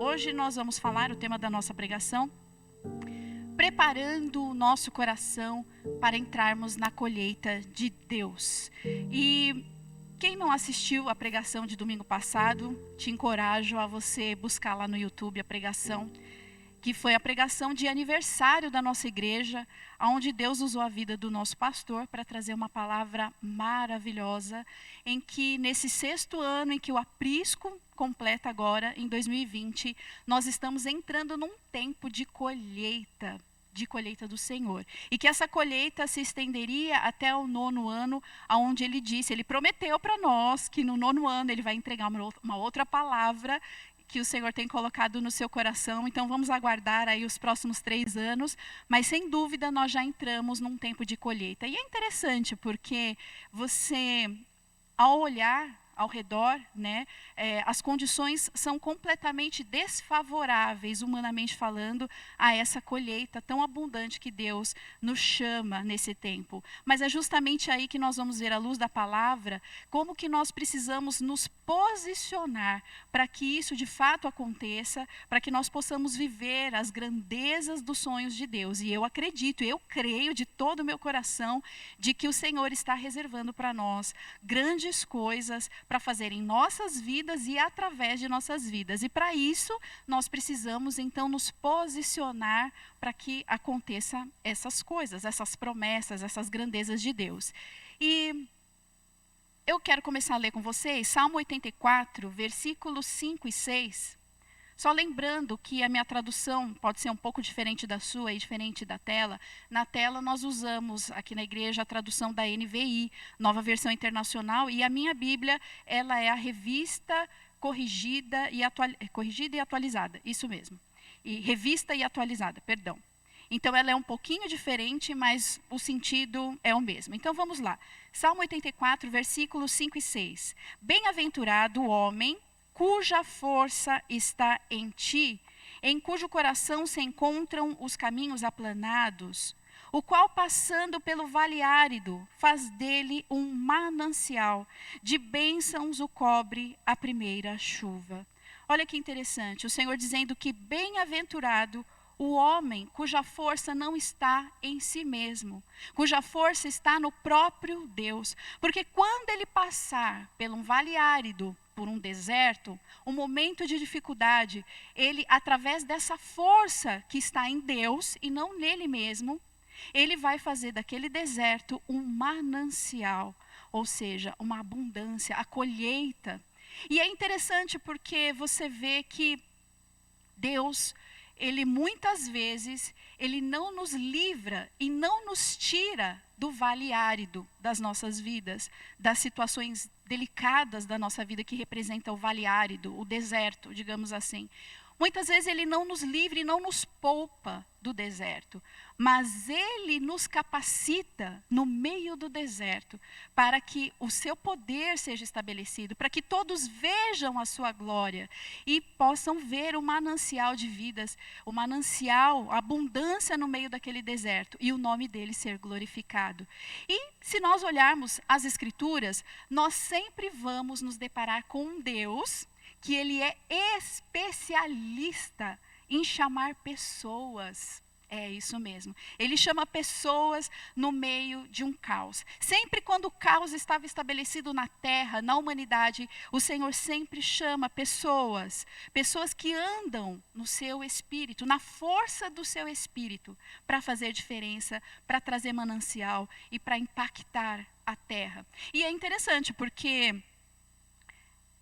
Hoje nós vamos falar o tema da nossa pregação, preparando o nosso coração para entrarmos na colheita de Deus. E quem não assistiu a pregação de domingo passado, te encorajo a você buscar lá no YouTube a pregação, que foi a pregação de aniversário da nossa igreja, onde Deus usou a vida do nosso pastor para trazer uma palavra maravilhosa, em que nesse 6º ano em que o aprisco completa agora, em 2020, nós estamos entrando num tempo de colheita do Senhor. E que essa colheita se estenderia até o 9º ano, onde ele prometeu para nós que no 9º ano ele vai entregar uma outra palavra que o Senhor tem colocado no seu coração. Então vamos aguardar aí os próximos 3 anos, mas sem dúvida nós já entramos num tempo de colheita. E é interessante porque você, ao olhar ao redor, as condições são completamente desfavoráveis, humanamente falando, a essa colheita tão abundante que Deus nos chama nesse tempo. Mas é justamente aí que nós vamos ver, à luz da palavra, como que nós precisamos nos posicionar para que isso de fato aconteça, para que nós possamos viver as grandezas dos sonhos de Deus. E eu acredito, eu creio de todo o meu coração, de que o Senhor está reservando para nós grandes coisas para fazer em nossas vidas e através de nossas vidas. E para isso, nós precisamos então nos posicionar para que aconteça essas coisas, essas promessas, essas grandezas de Deus. E eu quero começar a ler com vocês Salmo 84, versículos 5 e 6. Só lembrando que a minha tradução pode ser um pouco diferente da sua e diferente da tela. Na tela nós usamos aqui na igreja a tradução da NVI, Nova Versão Internacional, e a minha Bíblia, ela é a revista corrigida e atualizada, isso mesmo. E revista e atualizada, perdão. Então ela é um pouquinho diferente, mas o sentido é o mesmo. Então vamos lá. Salmo 84, versículos 5 e 6. Bem-aventurado o homem cuja força está em ti, em cujo coração se encontram os caminhos aplanados, o qual passando pelo vale árido, faz dele um manancial, de bênçãos o cobre a primeira chuva. Olha que interessante, o Senhor dizendo que bem-aventurado o homem cuja força não está em si mesmo, cuja força está no próprio Deus. Porque quando ele passar por um vale árido, por um deserto, um momento de dificuldade, ele, através dessa força que está em Deus e não nele mesmo, ele vai fazer daquele deserto um manancial, ou seja, uma abundância, a colheita. E é interessante porque você vê que Deus, ele muitas vezes, ele não nos livra e não nos tira do vale árido das nossas vidas, das situações delicadas da nossa vida que representa o vale árido, o deserto, digamos assim. Muitas vezes ele não nos livra e não nos poupa do deserto, mas ele nos capacita no meio do deserto para que o seu poder seja estabelecido, para que todos vejam a sua glória e possam ver o manancial de vidas, o manancial, a abundância no meio daquele deserto e o nome dele ser glorificado. E se nós olharmos as Escrituras, nós sempre vamos nos deparar com um Deus que ele é especialista em chamar pessoas. É isso mesmo. Ele chama pessoas no meio de um caos. Sempre quando o caos estava estabelecido na terra, na humanidade, o Senhor sempre chama pessoas que andam no seu espírito, na força do seu espírito, para fazer diferença, para trazer manancial e para impactar a terra. E é interessante porque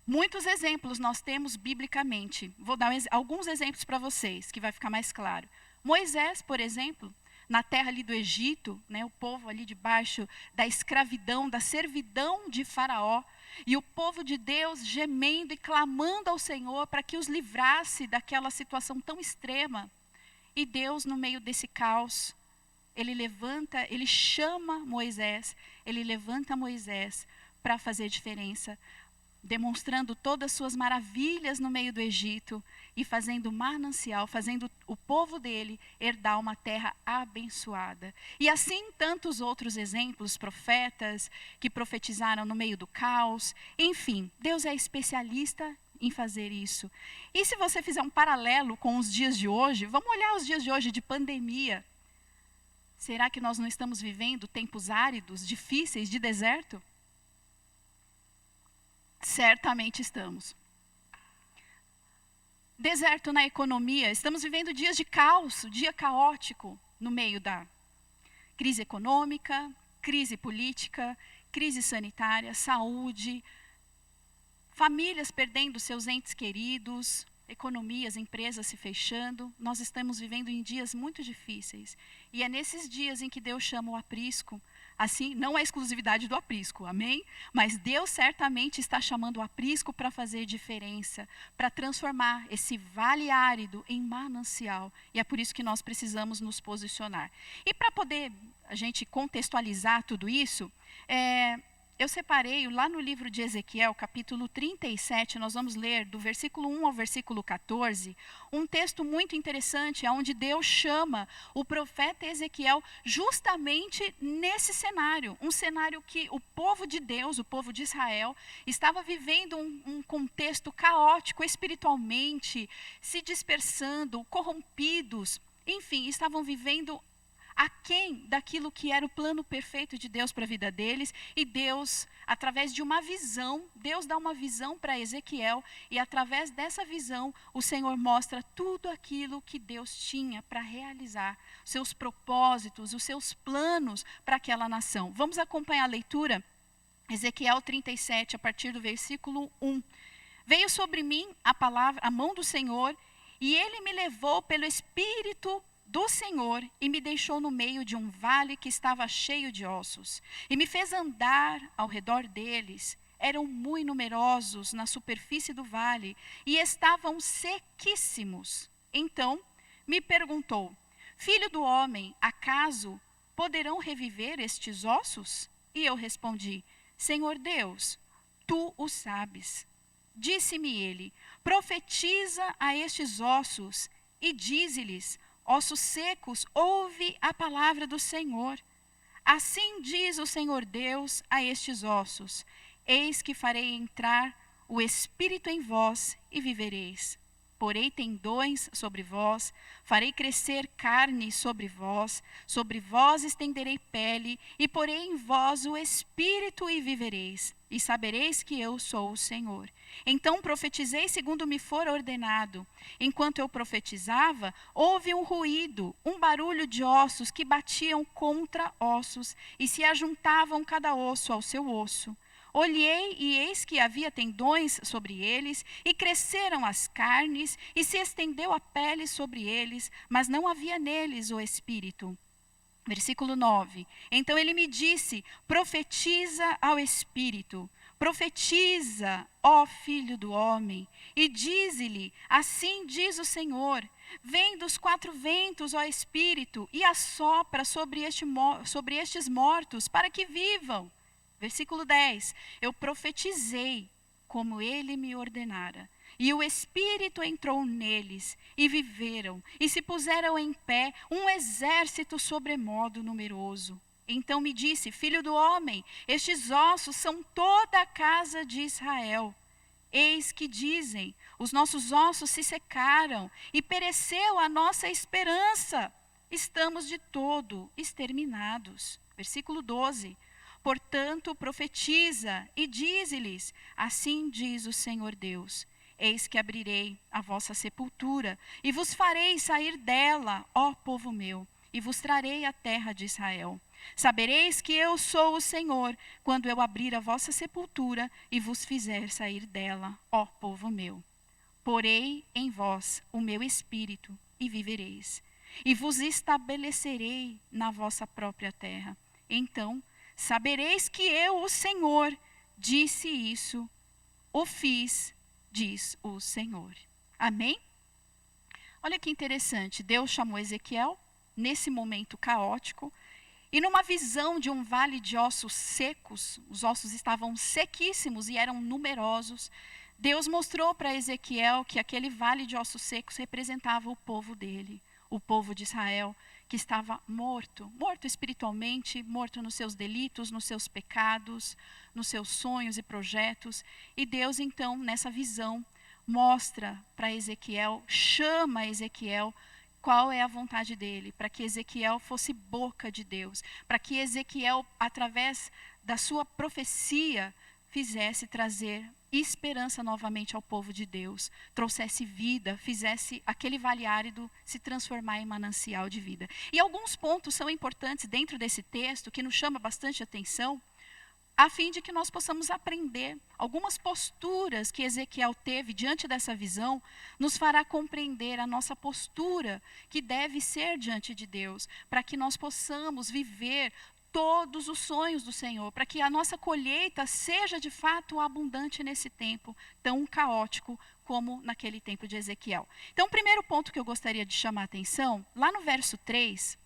muitos exemplos nós temos biblicamente. Vou dar alguns exemplos para vocês, que vai ficar mais claro. Moisés, por exemplo, na terra ali do Egito, o povo ali debaixo da escravidão, da servidão de Faraó, e o povo de Deus gemendo e clamando ao Senhor para que os livrasse daquela situação tão extrema. E Deus, no meio desse caos, ele chama Moisés, ele levanta Moisés para fazer diferença, demonstrando todas as suas maravilhas no meio do Egito e fazendo manancial, fazendo o povo dele herdar uma terra abençoada. E assim tantos outros exemplos, profetas que profetizaram no meio do caos. Enfim, Deus é especialista em fazer isso. E se você fizer um paralelo com os dias de hoje, vamos olhar os dias de hoje de pandemia. Será que nós não estamos vivendo tempos áridos, difíceis, de deserto? Certamente estamos. Deserto na economia, estamos vivendo dias de caos, dia caótico no meio da crise econômica, crise política, crise sanitária, saúde, famílias perdendo seus entes queridos, economias, empresas se fechando. Nós estamos vivendo em dias muito difíceis. E é nesses dias em que Deus chama o aprisco. Assim, não é exclusividade do aprisco, amém? Mas Deus certamente está chamando o aprisco para fazer diferença, para transformar esse vale árido em manancial. E é por isso que nós precisamos nos posicionar. E para poder a gente contextualizar tudo isso, eu separei lá no livro de Ezequiel, capítulo 37, nós vamos ler do versículo 1 ao versículo 14, um texto muito interessante, onde Deus chama o profeta Ezequiel justamente nesse cenário. Um cenário que o povo de Deus, o povo de Israel, estava vivendo um contexto caótico espiritualmente, se dispersando, corrompidos, enfim, estavam vivendo aquém daquilo que era o plano perfeito de Deus para a vida deles, e Deus, através de uma visão, Deus dá uma visão para Ezequiel, e através dessa visão, o Senhor mostra tudo aquilo que Deus tinha para realizar, seus propósitos, os seus planos para aquela nação. Vamos acompanhar a leitura? Ezequiel 37, a partir do versículo 1. Veio sobre mim a mão do Senhor, e ele me levou pelo Espírito do Senhor e me deixou no meio de um vale que estava cheio de ossos, e me fez andar ao redor deles. Eram muito numerosos na superfície do vale e estavam sequíssimos. Então me perguntou: Filho do homem, acaso poderão reviver estes ossos? E eu respondi: Senhor Deus, tu o sabes. Disse-me ele: Profetiza a estes ossos e dize-lhes: Ossos secos, ouve a palavra do Senhor. Assim diz o Senhor Deus a estes ossos: Eis que farei entrar o Espírito em vós e vivereis. Porei tendões sobre vós, farei crescer carne sobre vós estenderei pele, e porei em vós o Espírito e vivereis, e sabereis que eu sou o Senhor. Então profetizei segundo me for ordenado. Enquanto eu profetizava, houve um ruído, um barulho de ossos que batiam contra ossos, e se ajuntavam cada osso ao seu osso. Olhei, e eis que havia tendões sobre eles, e cresceram as carnes, e se estendeu a pele sobre eles, mas não havia neles o Espírito. Versículo 9. Então ele me disse: Profetiza ao Espírito. Profetiza, ó Filho do homem, e dize-lhe: Assim diz o Senhor: Vem dos quatro ventos, ó Espírito, e assopra sobre estes mortos, para que vivam. Versículo 10. Eu profetizei como ele me ordenara. E o Espírito entrou neles, e viveram, e se puseram em pé um exército sobremodo numeroso. Então me disse: Filho do homem, estes ossos são toda a casa de Israel. Eis que dizem: os nossos ossos se secaram, e pereceu a nossa esperança. Estamos de todo exterminados. Versículo 12. Portanto, profetiza e dize-lhes: Assim diz o Senhor Deus: Eis que abrirei a vossa sepultura, e vos farei sair dela, ó povo meu, e vos trarei a terra de Israel. Sabereis que eu sou o Senhor, quando eu abrir a vossa sepultura e vos fizer sair dela, ó povo meu. Porei em vós o meu espírito, e vivereis, e vos estabelecerei na vossa própria terra. Então sabereis que eu, o Senhor, disse isso, o fiz, diz o Senhor. Amém? Olha que interessante, Deus chamou Ezequiel nesse momento caótico, e numa visão de um vale de ossos secos, os ossos estavam sequíssimos e eram numerosos. Deus mostrou para Ezequiel que aquele vale de ossos secos representava o povo dele, o povo de Israel, que estava morto espiritualmente, morto nos seus delitos, nos seus pecados, nos seus sonhos e projetos. E Deus, então, nessa visão, mostra para Ezequiel, chama Ezequiel qual é a vontade dele, para que Ezequiel fosse boca de Deus, para que Ezequiel, através da sua profecia, fizesse trazer esperança novamente ao povo de Deus, trouxesse vida, fizesse aquele vale árido se transformar em manancial de vida. E alguns pontos são importantes dentro desse texto, que nos chama bastante atenção, a fim de que nós possamos aprender. Algumas posturas que Ezequiel teve diante dessa visão, nos fará compreender a nossa postura que deve ser diante de Deus, para que nós possamos viver todos os sonhos do Senhor, para que a nossa colheita seja de fato abundante nesse tempo tão caótico como naquele tempo de Ezequiel. Então, o primeiro ponto que eu gostaria de chamar a atenção, lá no verso 3,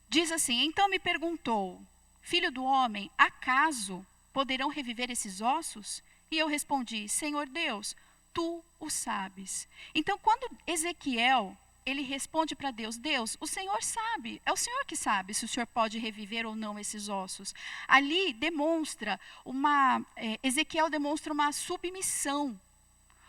diz assim: então me perguntou, filho do homem, acaso poderão reviver esses ossos? E eu respondi, Senhor Deus, tu o sabes. Então, quando Ezequiel, ele responde para Deus, Deus, o Senhor sabe, é o Senhor que sabe se o Senhor pode reviver ou não esses ossos. Ali demonstra Ezequiel demonstra uma submissão,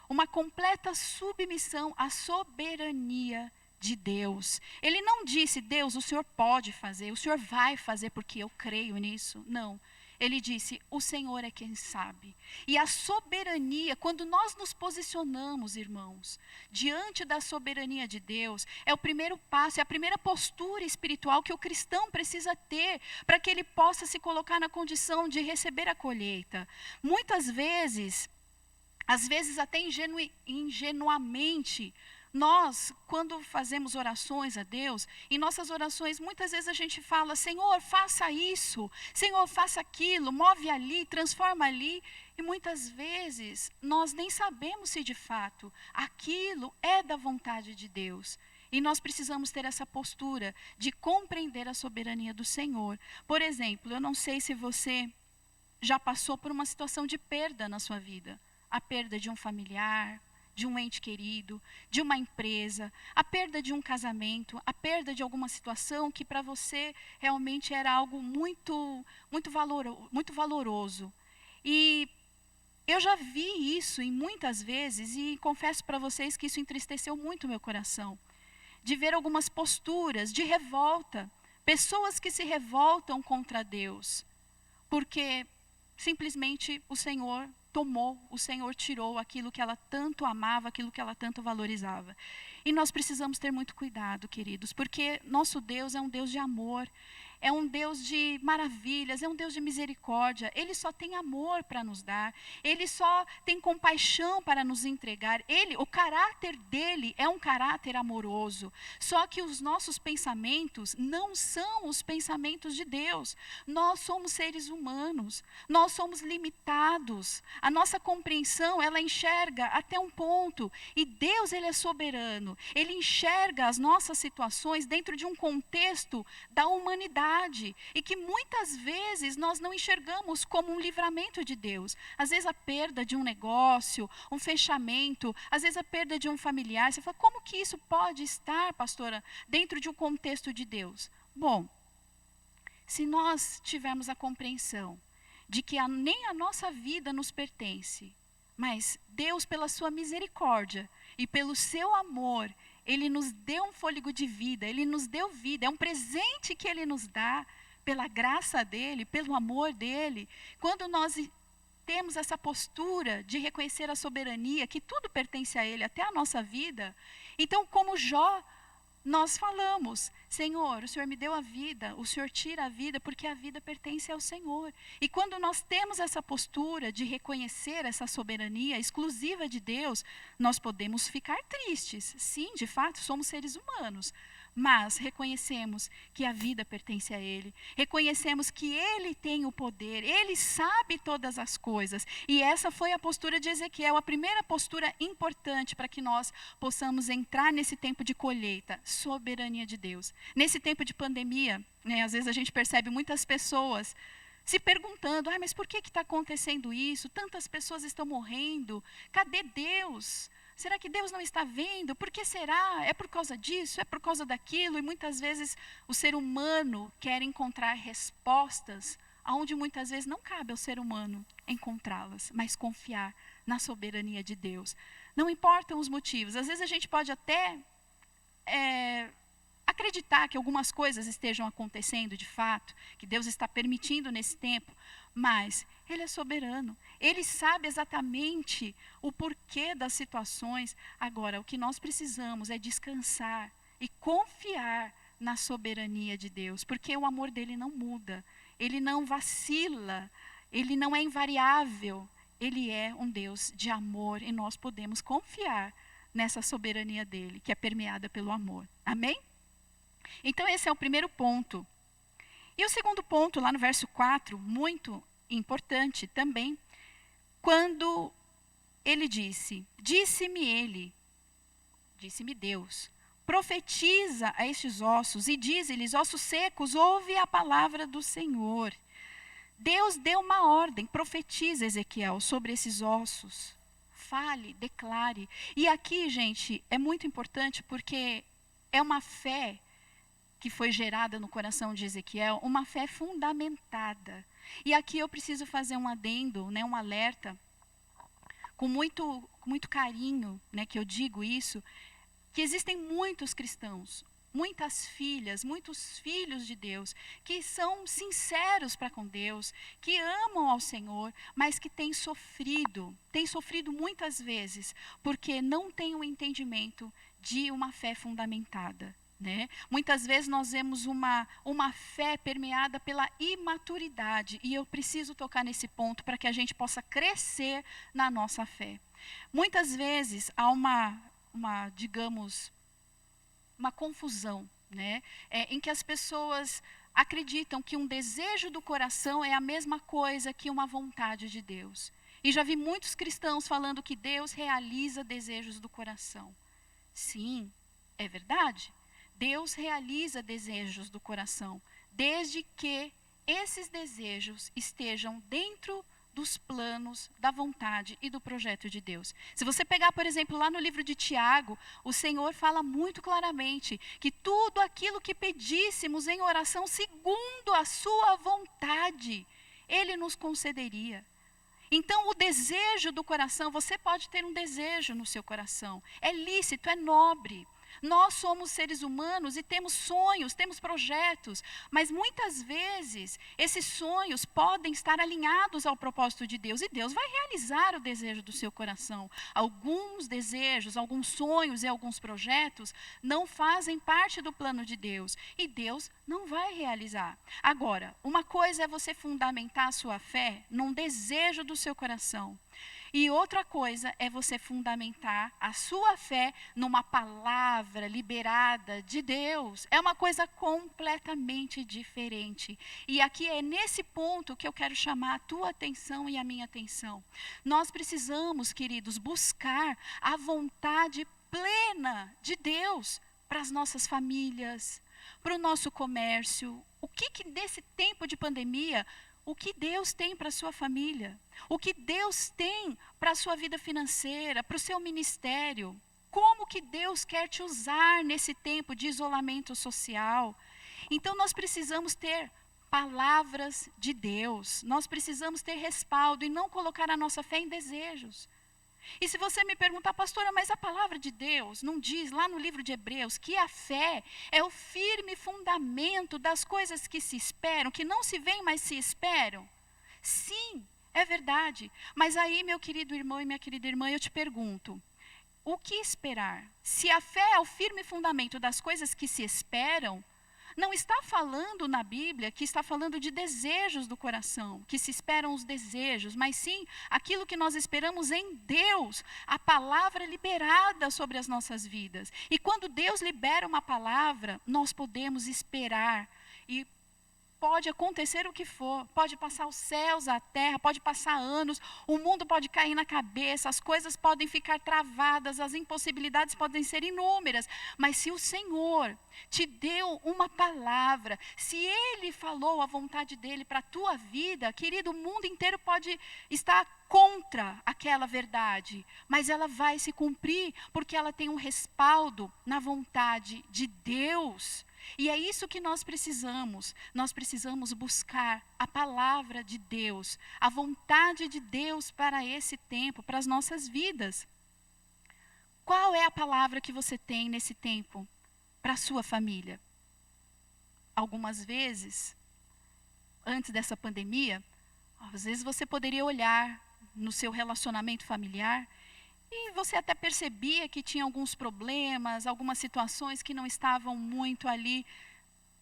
uma completa submissão à soberania de Deus. Ele não disse, Deus, o Senhor pode fazer, o Senhor vai fazer porque eu creio nisso. Não. Ele disse, o Senhor é quem sabe. E a soberania, quando nós nos posicionamos, irmãos, diante da soberania de Deus, é o primeiro passo, é a primeira postura espiritual que o cristão precisa ter, para que ele possa se colocar na condição de receber a colheita. Muitas vezes, às vezes até ingenuamente, nós, quando fazemos orações a Deus, em nossas orações, muitas vezes a gente fala, Senhor, faça isso, Senhor, faça aquilo, move ali, transforma ali. E muitas vezes, nós nem sabemos se de fato aquilo é da vontade de Deus. E nós precisamos ter essa postura de compreender a soberania do Senhor. Por exemplo, eu não sei se você já passou por uma situação de perda na sua vida. A perda de um familiar, de um ente querido, de uma empresa, a perda de um casamento, a perda de alguma situação que para você realmente era algo muito valoroso. E eu já vi isso em muitas vezes e confesso para vocês que isso entristeceu muito o meu coração. De ver algumas posturas de revolta, pessoas que se revoltam contra Deus, porque simplesmente o Senhor tomou, o Senhor tirou aquilo que ela tanto amava, aquilo que ela tanto valorizava. E nós precisamos ter muito cuidado, queridos, porque nosso Deus é um Deus de amor, é um Deus de maravilhas, é um Deus de misericórdia. Ele só tem amor para nos dar, Ele só tem compaixão para nos entregar. O caráter dele é um caráter amoroso. Só que os nossos pensamentos não são os pensamentos de Deus. Nós somos seres humanos, nós somos limitados. A nossa compreensão, ela enxerga até um ponto. E Deus, Ele é soberano. Ele enxerga as nossas situações dentro de um contexto da humanidade. E que muitas vezes nós não enxergamos como um livramento de Deus. Às vezes a perda de um negócio, um fechamento, às vezes a perda de um familiar. Você fala, como que isso pode estar, pastora, dentro de um contexto de Deus? Bom, se nós tivermos a compreensão de que nem a nossa vida nos pertence, mas Deus, pela sua misericórdia e pelo seu amor, Ele nos deu um fôlego de vida, Ele nos deu vida, é um presente que Ele nos dá, pela graça dEle, pelo amor dEle. Quando nós temos essa postura de reconhecer a soberania, que tudo pertence a Ele, até a nossa vida, então como Jó, nós falamos, Senhor, o Senhor me deu a vida, o Senhor tira a vida, porque a vida pertence ao Senhor. E quando nós temos essa postura de reconhecer essa soberania exclusiva de Deus, nós podemos ficar tristes. Sim, de fato, somos seres humanos. Mas reconhecemos que a vida pertence a Ele. Reconhecemos que Ele tem o poder. Ele sabe todas as coisas. E essa foi a postura de Ezequiel. A primeira postura importante para que nós possamos entrar nesse tempo de colheita. Soberania de Deus. Nesse tempo de pandemia, às vezes a gente percebe muitas pessoas se perguntando, mas por que está acontecendo isso? Tantas pessoas estão morrendo. Cadê Deus? Será que Deus não está vendo? Por que será? É por causa disso? É por causa daquilo? E muitas vezes o ser humano quer encontrar respostas onde muitas vezes não cabe ao ser humano encontrá-las, mas confiar na soberania de Deus. Não importam os motivos. Às vezes a gente pode até acreditar que algumas coisas estejam acontecendo de fato, que Deus está permitindo nesse tempo, mas Ele é soberano. Ele sabe exatamente o porquê das situações. Agora, o que nós precisamos é descansar e confiar na soberania de Deus, porque o amor dele não muda, ele não vacila, ele não é invariável, ele é um Deus de amor e nós podemos confiar nessa soberania dele, que é permeada pelo amor. Amém? Então esse é o primeiro ponto. E o segundo ponto, lá no verso 4, muito importante também, quando ele disse-me Deus, profetiza a estes ossos e diz-lhes, ossos secos, ouve a palavra do Senhor. Deus deu uma ordem, profetiza, Ezequiel, sobre esses ossos. Fale, declare. E aqui, gente, é muito importante porque é uma fé que foi gerada no coração de Ezequiel, uma fé fundamentada. E aqui eu preciso fazer um adendo, né, um alerta, com muito carinho, né, que eu digo isso, que existem muitos cristãos, muitas filhas, muitos filhos de Deus, que são sinceros para com Deus, que amam ao Senhor, mas que têm sofrido muitas vezes, porque não têm o entendimento de uma fé fundamentada. Né? Muitas vezes nós vemos uma fé permeada pela imaturidade, e eu preciso tocar nesse ponto para que a gente possa crescer na nossa fé. Muitas vezes há digamos, uma confusão, né? Em que as pessoas acreditam que um desejo do coração é a mesma coisa que uma vontade de Deus. E já vi muitos cristãos falando que Deus realiza desejos do coração. Sim, é verdade. Deus realiza desejos do coração, desde que esses desejos estejam dentro dos planos, da vontade e do projeto de Deus. Se você pegar, por exemplo, lá no livro de Tiago, o Senhor fala muito claramente que tudo aquilo que pedíssemos em oração segundo a sua vontade, Ele nos concederia. Então, o desejo do coração, você pode ter um desejo no seu coração, é lícito, é nobre. Nós somos seres humanos e temos sonhos, temos projetos, mas muitas vezes esses sonhos podem estar alinhados ao propósito de Deus e Deus vai realizar o desejo do seu coração. Alguns desejos, alguns sonhos e alguns projetos não fazem parte do plano de Deus e Deus não vai realizar. Agora, uma coisa é você fundamentar a sua fé num desejo do seu coração. E outra coisa é você fundamentar a sua fé numa palavra liberada de Deus. É uma coisa completamente diferente. E aqui é nesse ponto que eu quero chamar a tua atenção e a minha atenção. Nós precisamos, queridos, buscar a vontade plena de Deus para as nossas famílias, para o nosso comércio. O que nesse tempo de pandemia, o que Deus tem para a sua família? O que Deus tem para a sua vida financeira, para o seu ministério? Como que Deus quer te usar nesse tempo de isolamento social? Então nós precisamos ter palavras de Deus. Nós precisamos ter respaldo e não colocar a nossa fé em desejos. E se você me perguntar, pastora, mas a palavra de Deus não diz lá no livro de Hebreus que a fé é o firme fundamento das coisas que se esperam, que não se veem, mas se esperam? Sim, é verdade. Mas aí, meu querido irmão e minha querida irmã, eu te pergunto, o que esperar? Se a fé é o firme fundamento das coisas que se esperam, não está falando na Bíblia que está falando de desejos do coração, que se esperam os desejos, mas sim aquilo que nós esperamos em Deus, a palavra liberada sobre as nossas vidas. E quando Deus libera uma palavra, nós podemos esperar e pode acontecer o que for, pode passar os céus, a terra, pode passar anos, o mundo pode cair na cabeça, as coisas podem ficar travadas, as impossibilidades podem ser inúmeras, mas se o Senhor te deu uma palavra, se Ele falou a vontade dEle para a tua vida, querido, o mundo inteiro pode estar contra aquela verdade, mas ela vai se cumprir, porque ela tem um respaldo na vontade de Deus. E é isso que nós precisamos. Nós precisamos buscar a palavra de Deus, a vontade de Deus para esse tempo, para as nossas vidas. Qual é a palavra que você tem nesse tempo para a sua família? Algumas vezes, antes dessa pandemia, às vezes você poderia olhar no seu relacionamento familiar e você até percebia que tinha alguns problemas, algumas situações que não estavam muito ali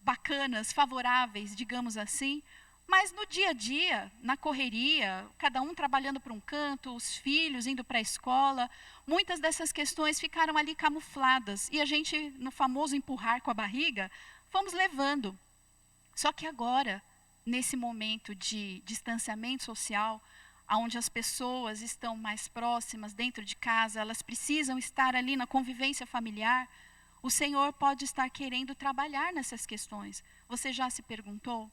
bacanas, favoráveis, digamos assim. Mas no dia a dia, na correria, cada um trabalhando para um canto, os filhos indo para a escola, muitas dessas questões ficaram ali camufladas. E a gente, no famoso empurrar com a barriga, fomos levando. Só que agora, nesse momento de distanciamento social, onde as pessoas estão mais próximas, dentro de casa, elas precisam estar ali na convivência familiar, o Senhor pode estar querendo trabalhar nessas questões. Você já se perguntou?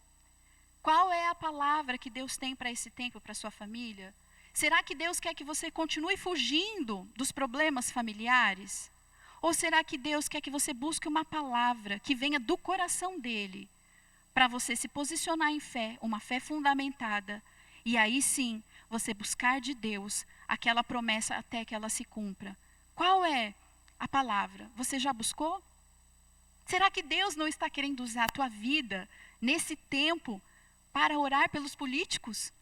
Qual é a palavra que Deus tem para esse tempo, para a sua família? Será que Deus quer que você continue fugindo dos problemas familiares? Ou será que Deus quer que você busque uma palavra que venha do coração dEle, para você se posicionar em fé, uma fé fundamentada, e aí sim, você buscar de Deus aquela promessa até que ela se cumpra? Qual é a palavra? Você já buscou? Será que Deus não está querendo usar a tua vida nesse tempo para orar pelos políticos?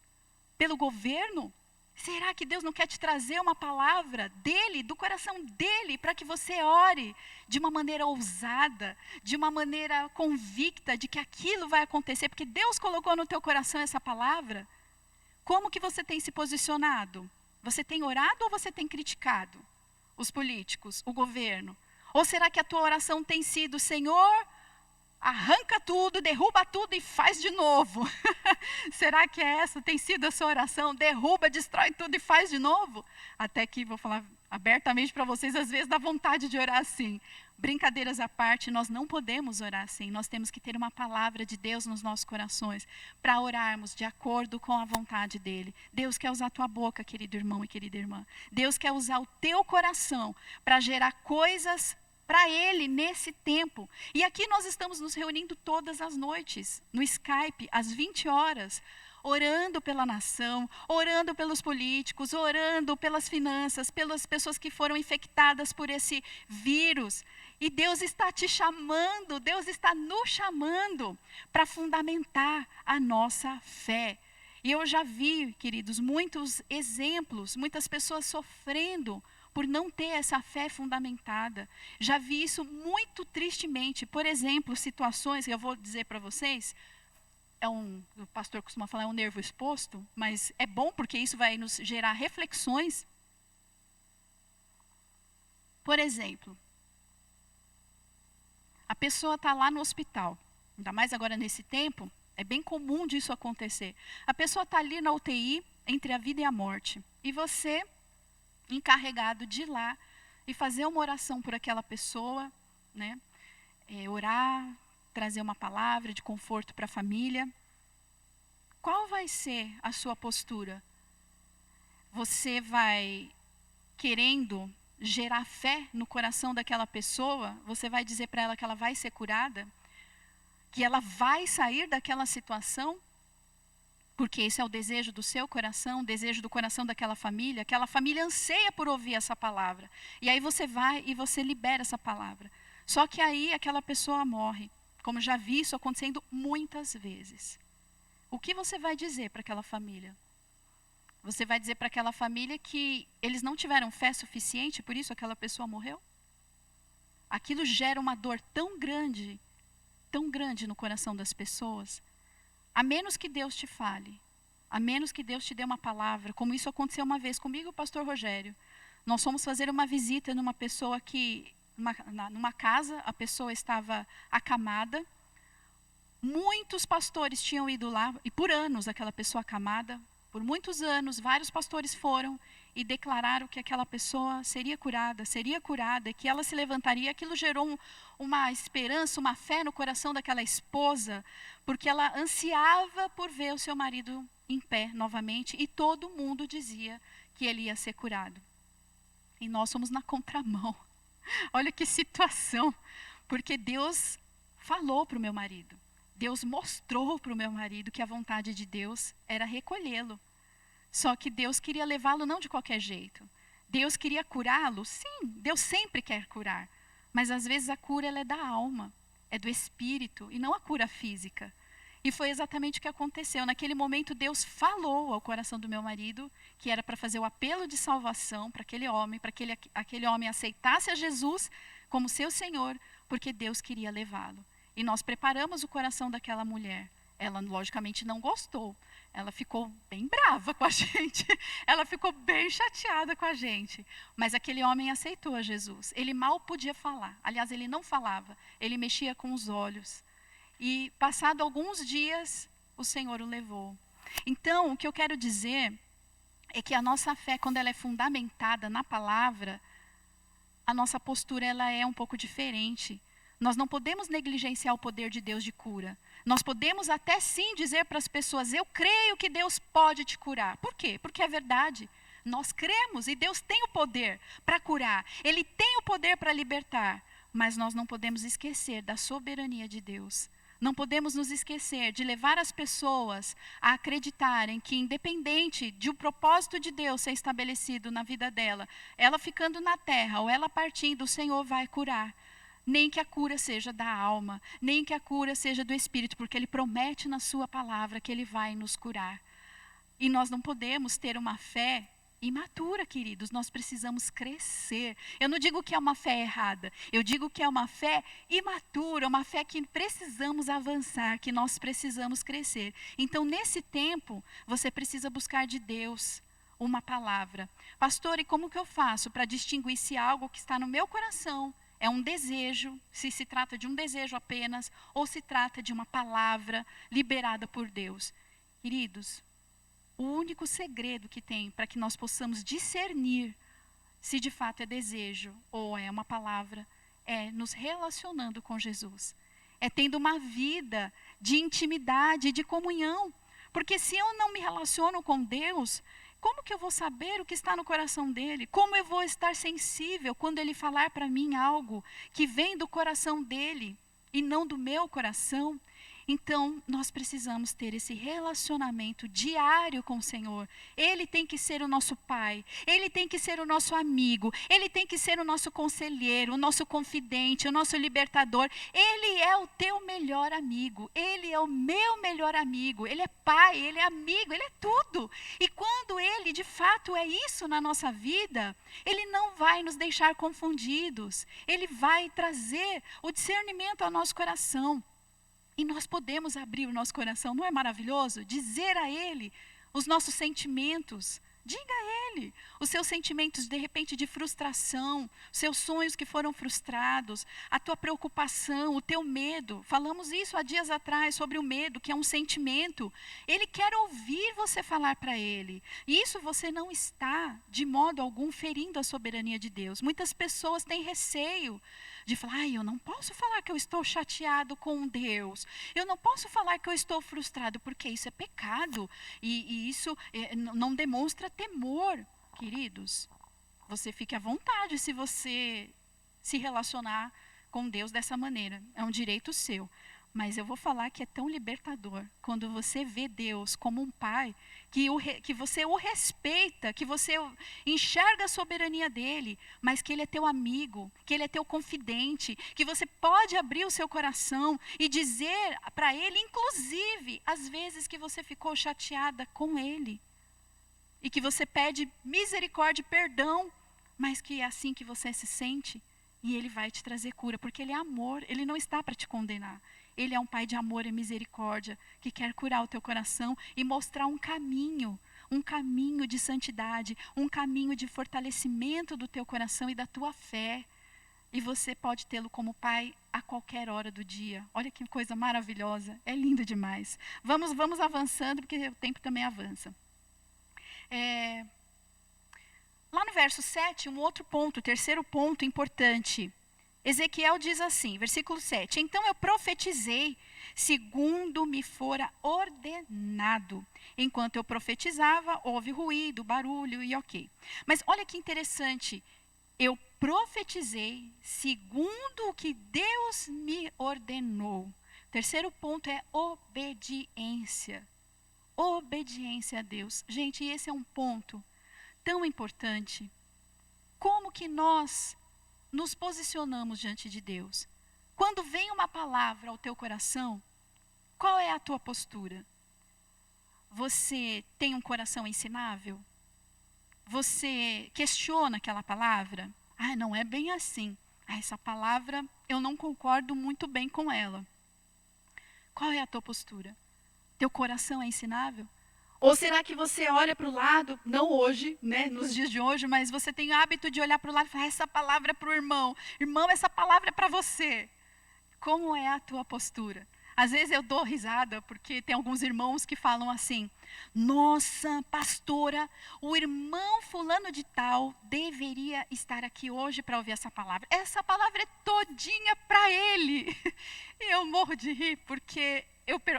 Pelo governo? Será que Deus não quer te trazer uma palavra dEle, do coração dEle, para que você ore de uma maneira ousada, de uma maneira convicta de que aquilo vai acontecer? Porque Deus colocou no teu coração essa palavra. Como que você tem se posicionado? Você tem orado ou você tem criticado os políticos, o governo? Ou será que a tua oração tem sido: Senhor, arranca tudo, derruba tudo e faz de novo? Será que essa tem sido a sua oração? Derruba, destrói tudo e faz de novo? Até que, vou falar abertamente para vocês, às vezes dá vontade de orar assim. Brincadeiras à parte, nós não podemos orar assim. Nós temos que ter uma palavra de Deus nos nossos corações para orarmos de acordo com a vontade dEle. Deus quer usar a tua boca, querido irmão e querida irmã. Deus quer usar o teu coração para gerar coisas para Ele nesse tempo. E aqui nós estamos nos reunindo todas as noites, no Skype, às 20 horas, orando pela nação, orando pelos políticos, orando pelas finanças, pelas pessoas que foram infectadas por esse vírus. E Deus está te chamando, Deus está nos chamando para fundamentar a nossa fé. E eu já vi, queridos, muitos exemplos, muitas pessoas sofrendo por não ter essa fé fundamentada. Já vi isso muito tristemente. Por exemplo, situações que eu vou dizer para vocês, o pastor costuma falar, é um nervo exposto, mas é bom porque isso vai nos gerar reflexões. Por exemplo, a pessoa está lá no hospital, ainda mais agora nesse tempo, é bem comum disso acontecer. A pessoa está ali na UTI, entre a vida e a morte, e você, encarregado de ir lá e fazer uma oração por aquela pessoa, né? Orar, trazer uma palavra de conforto para a família. Qual vai ser a sua postura? Você vai querendo gerar fé no coração daquela pessoa? Você vai dizer para ela que ela vai ser curada? Que ela vai sair daquela situação? Porque esse é o desejo do seu coração, o desejo do coração daquela família. Aquela família anseia por ouvir essa palavra. E aí você vai e você libera essa palavra. Só que aí aquela pessoa morre. Como já vi isso acontecendo muitas vezes. O que você vai dizer para aquela família? Você vai dizer para aquela família que eles não tiveram fé suficiente, por isso aquela pessoa morreu? Aquilo gera uma dor tão grande no coração das pessoas. A menos que Deus te fale, a menos que Deus te dê uma palavra, como isso aconteceu uma vez comigo e o pastor Rogério. Nós fomos fazer uma visita numa pessoa que, numa casa, a pessoa estava acamada. Muitos pastores tinham ido lá, e por anos aquela pessoa acamada, por muitos anos, vários pastores foram e declararam que aquela pessoa seria curada, que ela se levantaria. Aquilo gerou uma esperança, uma fé no coração daquela esposa, porque ela ansiava por ver o seu marido em pé novamente, e todo mundo dizia que ele ia ser curado. E nós somos na contramão. Olha que situação, porque Deus falou para o meu marido. Deus mostrou para o meu marido que a vontade de Deus era recolhê-lo. Só que Deus queria levá-lo não de qualquer jeito. Deus queria curá-lo? Sim, Deus sempre quer curar. Mas às vezes a cura ela é da alma, é do espírito e não a cura física. E foi exatamente o que aconteceu. Naquele momento Deus falou ao coração do meu marido que era para fazer o apelo de salvação para aquele homem, para que aquele homem aceitasse a Jesus como seu Senhor, porque Deus queria levá-lo. E nós preparamos o coração daquela mulher. Ela, logicamente, não gostou. Ela ficou bem brava com a gente. Ela ficou bem chateada com a gente. Mas aquele homem aceitou a Jesus. Ele mal podia falar. Aliás, ele não falava. Ele mexia com os olhos. E, passado alguns dias, o Senhor o levou. Então, o que eu quero dizer é que a nossa fé, quando ela é fundamentada na palavra, a nossa postura ela é um pouco diferente. Nós não podemos negligenciar o poder de Deus de cura. Nós podemos até sim dizer para as pessoas, eu creio que Deus pode te curar. Por quê? Porque é verdade. Nós cremos e Deus tem o poder para curar. Ele tem o poder para libertar. Mas nós não podemos esquecer da soberania de Deus. Não podemos nos esquecer de levar as pessoas a acreditarem que, independente de o propósito de Deus ser estabelecido na vida dela, ela ficando na terra ou ela partindo, o Senhor vai curar. Nem que a cura seja da alma, nem que a cura seja do espírito, porque Ele promete na sua palavra que Ele vai nos curar. E nós não podemos ter uma fé imatura, queridos, nós precisamos crescer. Eu não digo que é uma fé errada, eu digo que é uma fé imatura, uma fé que precisamos avançar, que nós precisamos crescer. Então, nesse tempo, você precisa buscar de Deus uma palavra. Pastor, e como que eu faço para distinguir se algo que está no meu coração é um desejo, se trata de um desejo apenas, ou se trata de uma palavra liberada por Deus? Queridos, o único segredo que tem para que nós possamos discernir se de fato é desejo ou é uma palavra, é nos relacionando com Jesus. É tendo uma vida de intimidade, de comunhão. Porque se eu não me relaciono com Deus, como que eu vou saber o que está no coração dele? Como eu vou estar sensível quando ele falar para mim algo que vem do coração dele e não do meu coração? Então, nós precisamos ter esse relacionamento diário com o Senhor. Ele tem que ser o nosso Pai, Ele tem que ser o nosso amigo, Ele tem que ser o nosso conselheiro, o nosso confidente, o nosso libertador. Ele é o teu melhor amigo, Ele é o meu melhor amigo, Ele é Pai, Ele é amigo, Ele é tudo. E quando Ele de fato é isso na nossa vida, Ele não vai nos deixar confundidos, Ele vai trazer o discernimento ao nosso coração. E nós podemos abrir o nosso coração, não é maravilhoso? Dizer a Ele os nossos sentimentos. Diga a Ele os seus sentimentos, de repente, de frustração, os seus sonhos que foram frustrados, a tua preocupação, o teu medo. Falamos isso há dias atrás, sobre o medo, que é um sentimento. Ele quer ouvir você falar para Ele. E isso você não está, de modo algum, ferindo a soberania de Deus. Muitas pessoas têm receio de falar, eu não posso falar que eu estou chateado com Deus. Eu não posso falar que eu estou frustrado, porque isso é pecado. E isso não demonstra temor. Queridos, você fique à vontade se você se relacionar com Deus dessa maneira. É um direito seu. Mas eu vou falar que é tão libertador quando você vê Deus como um pai, que você o respeita, que você enxerga a soberania dele, mas que ele é teu amigo, que ele é teu confidente, que você pode abrir o seu coração e dizer para ele, inclusive, às vezes que você ficou chateada com ele. E que você pede misericórdia e perdão, mas que é assim que você se sente, e ele vai te trazer cura, porque ele é amor, ele não está para te condenar. Ele é um pai de amor e misericórdia, que quer curar o teu coração e mostrar um caminho de santidade, um caminho de fortalecimento do teu coração e da tua fé. E você pode tê-lo como pai a qualquer hora do dia. Olha que coisa maravilhosa, é lindo demais. Vamos avançando, porque o tempo também avança. Lá no verso 7, um outro ponto, o terceiro ponto importante. Ezequiel diz assim, versículo 7. Então eu profetizei, segundo me fora ordenado. Enquanto eu profetizava, houve ruído, barulho e ok. Mas olha que interessante. eu profetizei segundo o que Deus me ordenou. Terceiro ponto é obediência. Obediência a Deus. Gente, esse é um ponto tão importante. Como que nós nos posicionamos diante de Deus? Quando vem uma palavra ao teu coração, qual é a tua postura? Você tem um coração ensinável? Você questiona aquela palavra? Ah, não é bem assim. Ah, essa palavra eu não concordo muito bem com ela. Qual é a tua postura? Teu coração é ensinável? Ou será que você olha para o lado, não hoje, né, nos dias de hoje, mas você tem o hábito de olhar para o lado e falar, essa palavra é para o irmão. Irmão, essa palavra é para você. Como é a tua postura? Às vezes eu dou risada, porque tem alguns irmãos que falam assim, nossa, pastora, o irmão fulano de tal deveria estar aqui hoje para ouvir essa palavra. Essa palavra é todinha para ele. E eu morro de rir, porque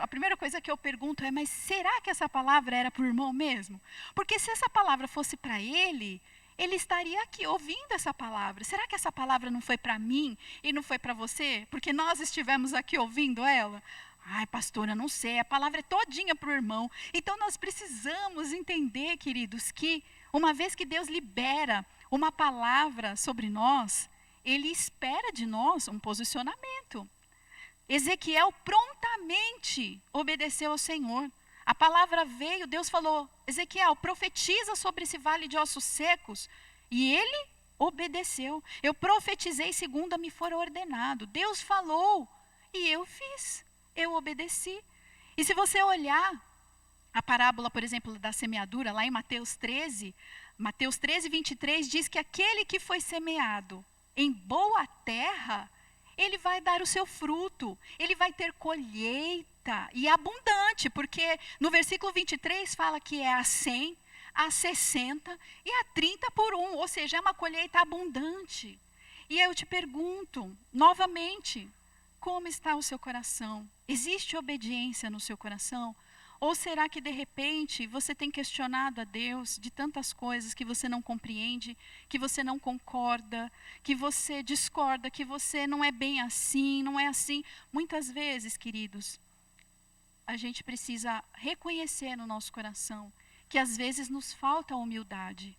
a primeira coisa que eu pergunto é, mas será que essa palavra era para o irmão mesmo? Porque se essa palavra fosse para ele, ele estaria aqui ouvindo essa palavra. Será que essa palavra não foi para mim e não foi para você? Porque nós estivemos aqui ouvindo ela? Ai, pastora, não sei, a palavra é todinha para o irmão. Então nós precisamos entender, queridos, que uma vez que Deus libera uma palavra sobre nós, Ele espera de nós um posicionamento. Ezequiel prontamente obedeceu ao Senhor. A palavra veio, Deus falou, Ezequiel, profetiza sobre esse vale de ossos secos. E ele obedeceu. Eu profetizei segundo me for ordenado. Deus falou e eu fiz. Eu obedeci. E se você olhar a parábola, por exemplo, da semeadura, lá em Mateus 13, 23, diz que aquele que foi semeado em boa terra, ele vai dar o seu fruto, ele vai ter colheita e abundante, porque no versículo 23 fala que é a 100, a 60 e a 30 por 1, ou seja, é uma colheita abundante. E eu te pergunto, novamente, como está o seu coração? Existe obediência no seu coração? Ou será que de repente você tem questionado a Deus de tantas coisas que você não compreende, que você não concorda, que você discorda, que você não é bem assim, não é assim? Muitas vezes, queridos, a gente precisa reconhecer no nosso coração que às vezes nos falta humildade.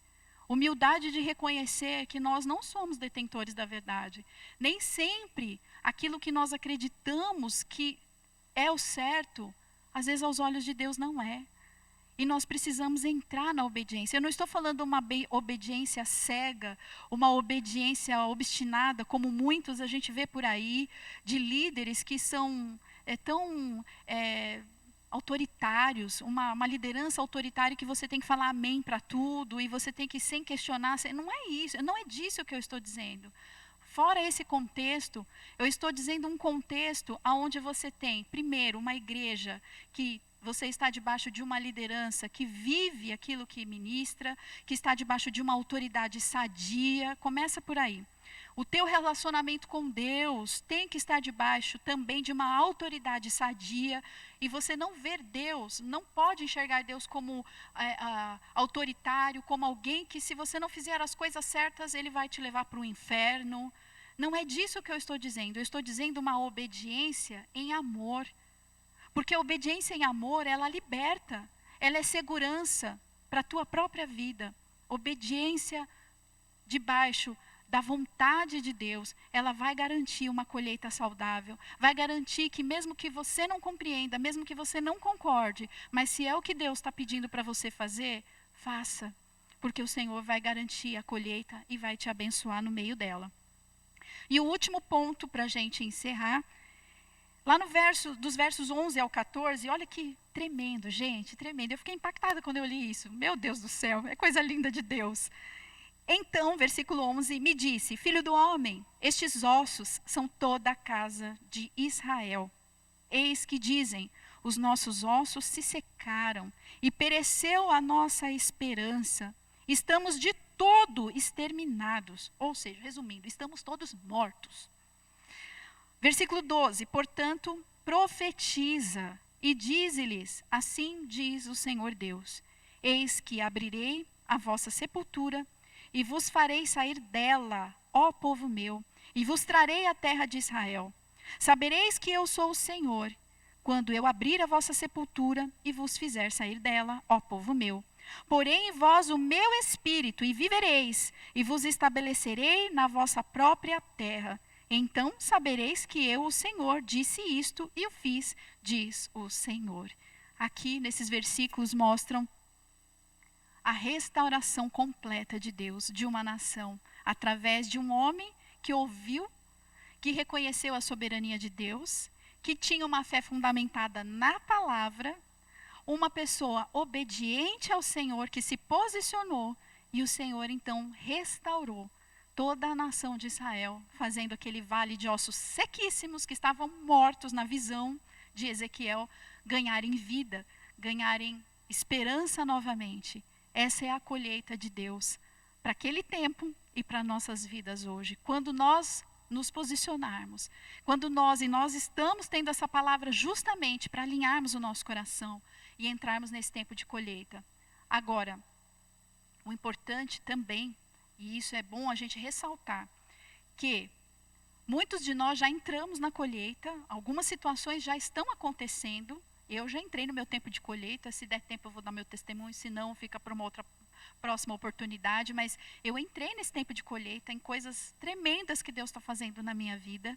Humildade de reconhecer que nós não somos detentores da verdade. Nem sempre aquilo que nós acreditamos que é o certo, às vezes aos olhos de Deus não é. E nós precisamos entrar na obediência. Eu não estou falando uma obediência cega, uma obediência obstinada, como muitos a gente vê por aí, de líderes que são tão autoritários, uma liderança autoritária que você tem que falar amém para tudo, e você tem que sem questionar, não é isso, não é disso que eu estou dizendo. Fora esse contexto, eu estou dizendo um contexto onde você tem, primeiro, uma igreja que você está debaixo de uma liderança que vive aquilo que ministra, que está debaixo de uma autoridade sadia, começa por aí. O teu relacionamento com Deus tem que estar debaixo também de uma autoridade sadia, e você não ver Deus, não pode enxergar Deus como autoritário, como alguém que se você não fizer as coisas certas, ele vai te levar para o inferno. Não é disso que eu estou dizendo dizendo uma obediência em amor. Porque a obediência em amor, ela liberta, ela é segurança para a tua própria vida. Obediência debaixo da vontade de Deus, ela vai garantir uma colheita saudável, vai garantir que mesmo que você não compreenda, mesmo que você não concorde, mas se é o que Deus está pedindo para você fazer, faça, porque o Senhor vai garantir a colheita e vai te abençoar no meio dela. E o último ponto para a gente encerrar, lá no dos versos 11 ao 14, olha que tremendo, gente, tremendo. Eu fiquei impactada quando eu li isso. Meu Deus do céu, é coisa linda de Deus. Então, versículo 11, me disse, filho do homem, estes ossos são toda a casa de Israel. Eis que dizem, os nossos ossos se secaram e pereceu a nossa esperança. Estamos de todo exterminados. Ou seja, resumindo, estamos todos mortos. Versículo 12, portanto, profetiza e dize-lhes, assim diz o Senhor Deus, eis que abrirei a vossa sepultura e vos farei sair dela, ó povo meu, e vos trarei a terra de Israel. Sabereis que eu sou o Senhor, quando eu abrir a vossa sepultura e vos fizer sair dela, ó povo meu. Porém em vós o meu espírito, e vivereis, e vos estabelecerei na vossa própria terra. Então sabereis que eu, o Senhor, disse isto e o fiz, diz o Senhor. Aqui, nesses versículos, mostram a restauração completa de Deus, de uma nação, através de um homem que ouviu, que reconheceu a soberania de Deus, que tinha uma fé fundamentada na palavra, uma pessoa obediente ao Senhor, que se posicionou, e o Senhor então restaurou toda a nação de Israel, fazendo aquele vale de ossos sequíssimos que estavam mortos na visão de Ezequiel, ganharem vida, ganharem esperança novamente. Essa é a colheita de Deus para aquele tempo e para nossas vidas hoje. Quando nós nos posicionarmos, quando nós estamos tendo essa palavra justamente para alinharmos o nosso coração e entrarmos nesse tempo de colheita. Agora, o importante também, e isso é bom a gente ressaltar, que muitos de nós já entramos na colheita, algumas situações já estão acontecendo. Eu já entrei no meu tempo de colheita, se der tempo eu vou dar meu testemunho, se não fica para uma outra próxima oportunidade, mas eu entrei nesse tempo de colheita em coisas tremendas que Deus está fazendo na minha vida.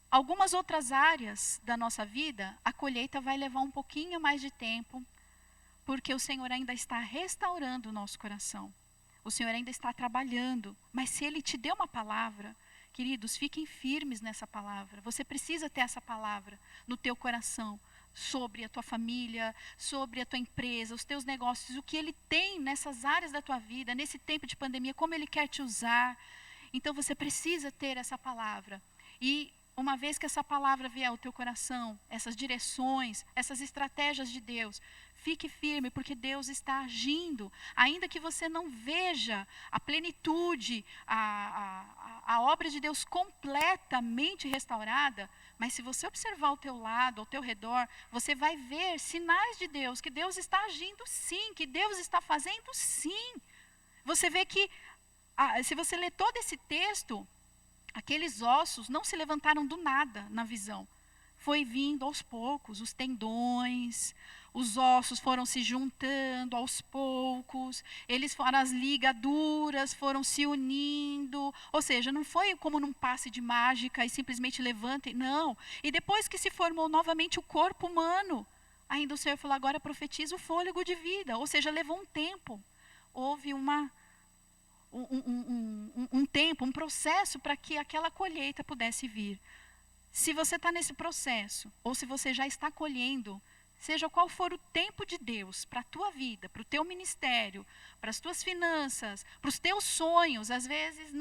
Algumas outras áreas da nossa vida, a colheita vai levar um pouquinho mais de tempo, porque o Senhor ainda está restaurando o nosso coração. O Senhor ainda está trabalhando, mas se Ele te deu uma palavra, queridos, fiquem firmes nessa palavra. Você precisa ter essa palavra no teu coração, sobre a tua família, sobre a tua empresa, os teus negócios, o que Ele tem nessas áreas da tua vida, nesse tempo de pandemia, como Ele quer te usar. Então você precisa ter essa palavra. E uma vez que essa palavra vier ao teu coração, essas direções, essas estratégias de Deus, fique firme, porque Deus está agindo. Ainda que você não veja a plenitude, a obra de Deus completamente restaurada, mas se você observar ao teu lado, ao teu redor, você vai ver sinais de Deus, que Deus está agindo sim, que Deus está fazendo sim. Você vê que, se você ler todo esse texto, aqueles ossos não se levantaram do nada na visão. Foi vindo aos poucos, os tendões, os ossos foram se juntando aos poucos, as ligaduras foram se unindo. Ou seja, não foi como num passe de mágica e simplesmente levantem, não. E depois que se formou novamente o corpo humano, ainda o Senhor falou, agora profetiza o fôlego de vida. Ou seja, levou um tempo. Houve um tempo, um processo para que aquela colheita pudesse vir. Se você está nesse processo, ou se você já está colhendo, seja qual for o tempo de Deus para a tua vida, para o teu ministério, para as tuas finanças, para os teus sonhos, às vezes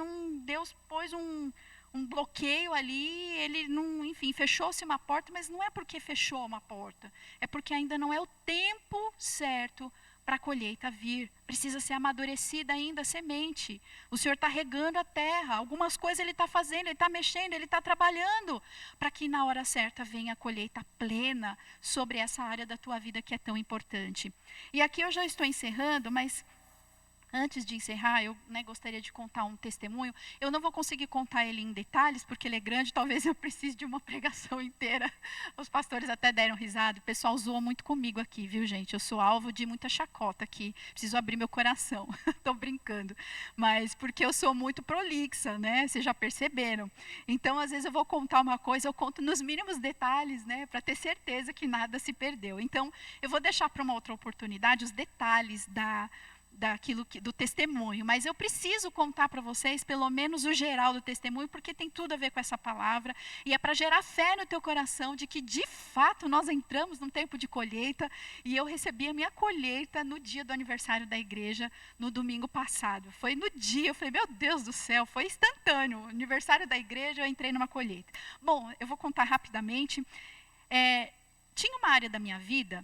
Deus pôs um bloqueio ali, Ele não, enfim, fechou-se uma porta, mas não é porque fechou uma porta, é porque ainda não é o tempo certo para a colheita vir. Precisa ser amadurecida ainda a semente. O Senhor está regando a terra. Algumas coisas Ele está fazendo, Ele está mexendo, Ele está trabalhando, para que na hora certa venha a colheita plena sobre essa área da tua vida que é tão importante. E aqui eu já estou encerrando, mas antes de encerrar, eu gostaria de contar um testemunho. Eu não vou conseguir contar ele em detalhes, porque ele é grande, talvez eu precise de uma pregação inteira. Os pastores até deram risada, o pessoal zoa muito comigo aqui, viu, gente? Eu sou alvo de muita chacota aqui, preciso abrir meu coração. Estou brincando, mas porque eu sou muito prolixa, né? Vocês já perceberam. Então, às vezes eu vou contar uma coisa, eu conto nos mínimos detalhes, né? Para ter certeza que nada se perdeu. Então, eu vou deixar para uma outra oportunidade os detalhes do testemunho, mas eu preciso contar para vocês pelo menos o geral do testemunho, porque tem tudo a ver com essa palavra, e é para gerar fé no teu coração de que de fato nós entramos num tempo de colheita, e eu recebi a minha colheita no dia do aniversário da igreja, no domingo passado. Foi no dia, eu falei, meu Deus do céu, foi instantâneo, aniversário da igreja, eu entrei numa colheita. Bom, eu vou contar rapidamente. Tinha uma área da minha vida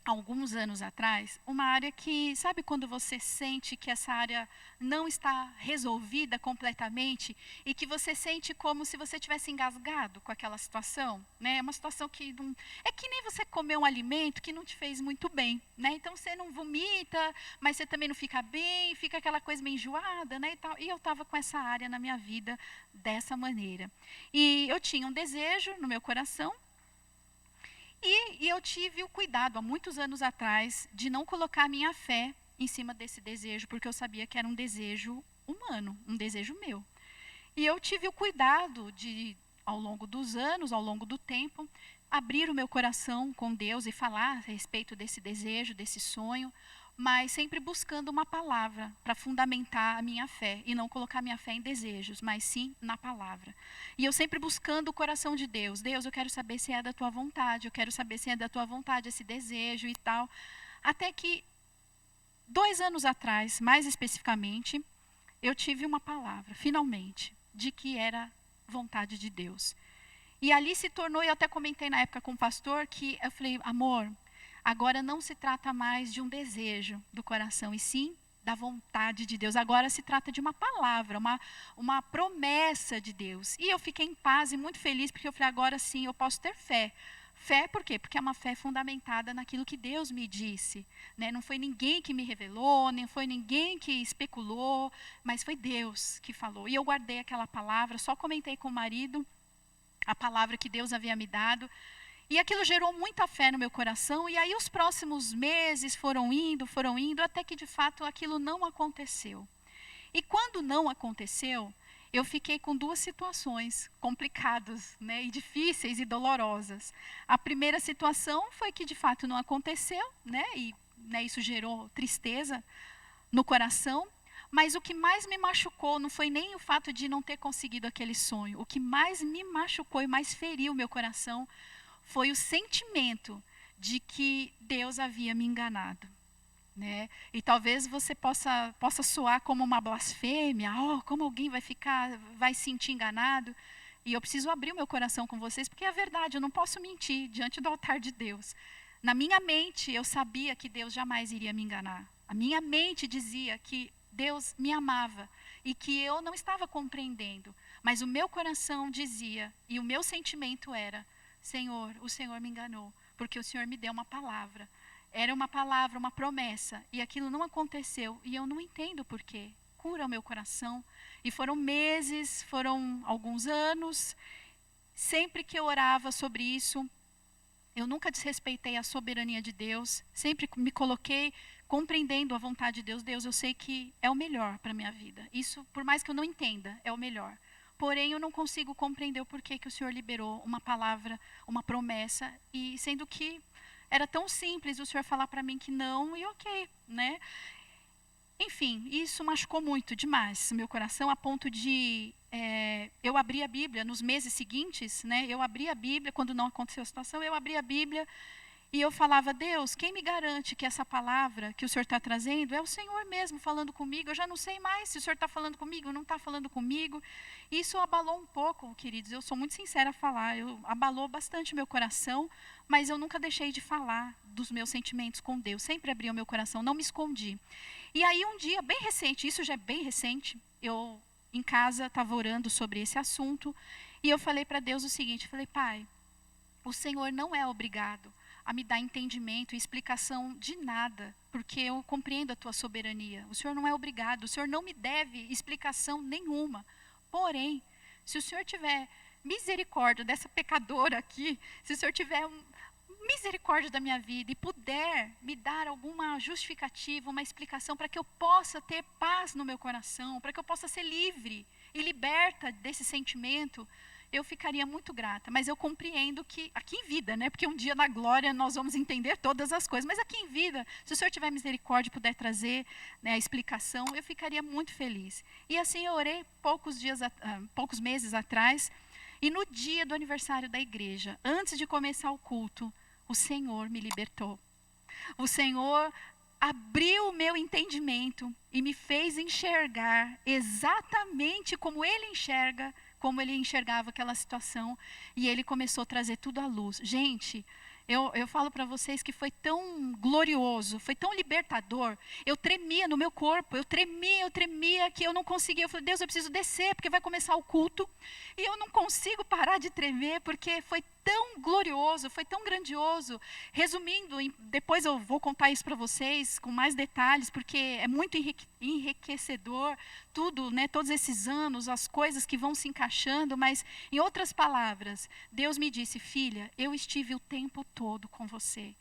alguns anos atrás, uma área que, sabe quando você sente que essa área não está resolvida completamente e que você sente como se você tivesse engasgado com aquela situação, né? É uma situação que não, é que nem você comer um alimento que não te fez muito bem, né? Então você não vomita, mas você também não fica bem, fica aquela coisa meio enjoada, né? E tal. E eu estava com essa área na minha vida dessa maneira. E eu tinha um desejo no meu coração. E eu tive o cuidado, há muitos anos atrás, de não colocar a minha fé em cima desse desejo, porque eu sabia que era um desejo humano, um desejo meu. E eu tive o cuidado de, ao longo dos anos, ao longo do tempo, abrir o meu coração com Deus e falar a respeito desse desejo, desse sonho, mas sempre buscando uma palavra para fundamentar a minha fé e não colocar minha fé em desejos, mas sim na palavra. E eu sempre buscando o coração de Deus. Deus, eu quero saber se é da tua vontade, eu quero saber se é da tua vontade esse desejo e tal. Até que 2 anos atrás, mais especificamente, eu tive uma palavra, finalmente, de que era vontade de Deus. E ali se tornou, eu até comentei na época com o pastor, que eu falei, amor, agora não se trata mais de um desejo do coração, e sim da vontade de Deus. Agora se trata de uma palavra, uma promessa de Deus. E eu fiquei em paz e muito feliz, porque eu falei, agora sim eu posso ter fé. Fé por quê? Porque é uma fé fundamentada naquilo que Deus me disse, né? Não foi ninguém que me revelou, nem foi ninguém que especulou, mas foi Deus que falou. E eu guardei aquela palavra, só comentei com o marido a palavra que Deus havia me dado. E aquilo gerou muita fé no meu coração, e aí os próximos meses foram indo, até que de fato aquilo não aconteceu. E quando não aconteceu, eu fiquei com 2 situações complicadas, né, e difíceis e dolorosas. A primeira situação foi que de fato não aconteceu, né, e isso gerou tristeza no coração. Mas o que mais me machucou não foi nem o fato de não ter conseguido aquele sonho. O que mais me machucou e mais feriu o meu coração foi o sentimento de que Deus havia me enganado, né? E talvez você possa soar como uma blasfêmia, como alguém vai se sentir enganado. E eu preciso abrir o meu coração com vocês, porque é verdade, eu não posso mentir diante do altar de Deus. Na minha mente, eu sabia que Deus jamais iria me enganar. A minha mente dizia que Deus me amava e que eu não estava compreendendo. Mas o meu coração dizia, e o meu sentimento era, Senhor, o Senhor me enganou, porque o Senhor me deu uma palavra. Era uma palavra, uma promessa, e aquilo não aconteceu, e eu não entendo por quê. Cura o meu coração. E foram meses, foram alguns anos, sempre que eu orava sobre isso, eu nunca desrespeitei a soberania de Deus, sempre me coloquei compreendendo a vontade de Deus. Deus, eu sei que é o melhor para a minha vida. Isso, por mais que eu não entenda, é o melhor. Porém, eu não consigo compreender o porquê que o Senhor liberou uma palavra, uma promessa, e sendo que era tão simples o Senhor falar para mim que não, e ok, né? Enfim, isso machucou muito, demais, o meu coração, a ponto de eu abrir a Bíblia nos meses seguintes, né? Eu abri a Bíblia, quando não aconteceu a situação, eu abri a Bíblia e eu falava, Deus, quem me garante que essa palavra que o Senhor está trazendo é o Senhor mesmo falando comigo? Eu já não sei mais se o Senhor está falando comigo ou não está falando comigo. Isso abalou um pouco, queridos, eu sou muito sincera a falar, abalou bastante o meu coração, mas eu nunca deixei de falar dos meus sentimentos com Deus, sempre abri o meu coração, não me escondi. E aí um dia, bem recente, isso já é bem recente, eu em casa estava orando sobre esse assunto, e eu falei para Deus o seguinte, falei, Pai, o Senhor não é obrigado a me dar entendimento e explicação de nada, porque eu compreendo a tua soberania. O Senhor não é obrigado, o Senhor não me deve explicação nenhuma. Porém, se o Senhor tiver misericórdia dessa pecadora aqui, se o Senhor tiver misericórdia da minha vida e puder me dar alguma justificativa, uma explicação para que eu possa ter paz no meu coração, para que eu possa ser livre e liberta desse sentimento, eu ficaria muito grata. Mas eu compreendo que, aqui em vida, né? Porque um dia na glória nós vamos entender todas as coisas. Mas aqui em vida, se o Senhor tiver misericórdia e puder trazer, né, a explicação, eu ficaria muito feliz. E assim eu orei poucos meses atrás. E no dia do aniversário da igreja, antes de começar o culto, o Senhor me libertou. O Senhor abriu o meu entendimento e me fez enxergar exatamente como Ele enxergava aquela situação, e Ele começou a trazer tudo à luz. Gente, Eu falo para vocês que foi tão glorioso, foi tão libertador. Eu tremia no meu corpo, eu tremia, que eu não conseguia. Eu falei, Deus, eu preciso descer, porque vai começar o culto. E eu não consigo parar de tremer, porque foi tão glorioso, foi tão grandioso. Resumindo, depois eu vou contar isso para vocês com mais detalhes, porque é muito enriquecedor tudo, né? Todos esses anos, as coisas que vão se encaixando, mas em outras palavras, Deus me disse, filha, eu estive o tempo todo com você.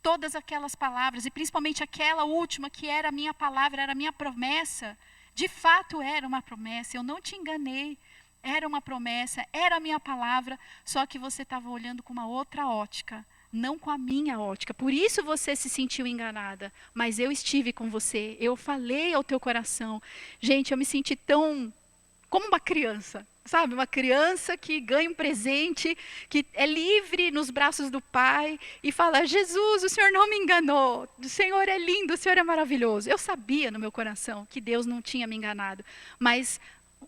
Todas aquelas palavras, e principalmente aquela última que era a minha palavra, era a minha promessa, de fato era uma promessa, eu não te enganei. Era uma promessa, era a minha palavra, só que você estava olhando com uma outra ótica, não com a minha ótica. Por isso você se sentiu enganada, mas eu estive com você, eu falei ao teu coração. Gente, eu me senti tão como uma criança, sabe? Uma criança que ganha um presente, que é livre nos braços do Pai e fala, Jesus, o Senhor não me enganou, o Senhor é lindo, o Senhor é maravilhoso. Eu sabia no meu coração que Deus não tinha me enganado, mas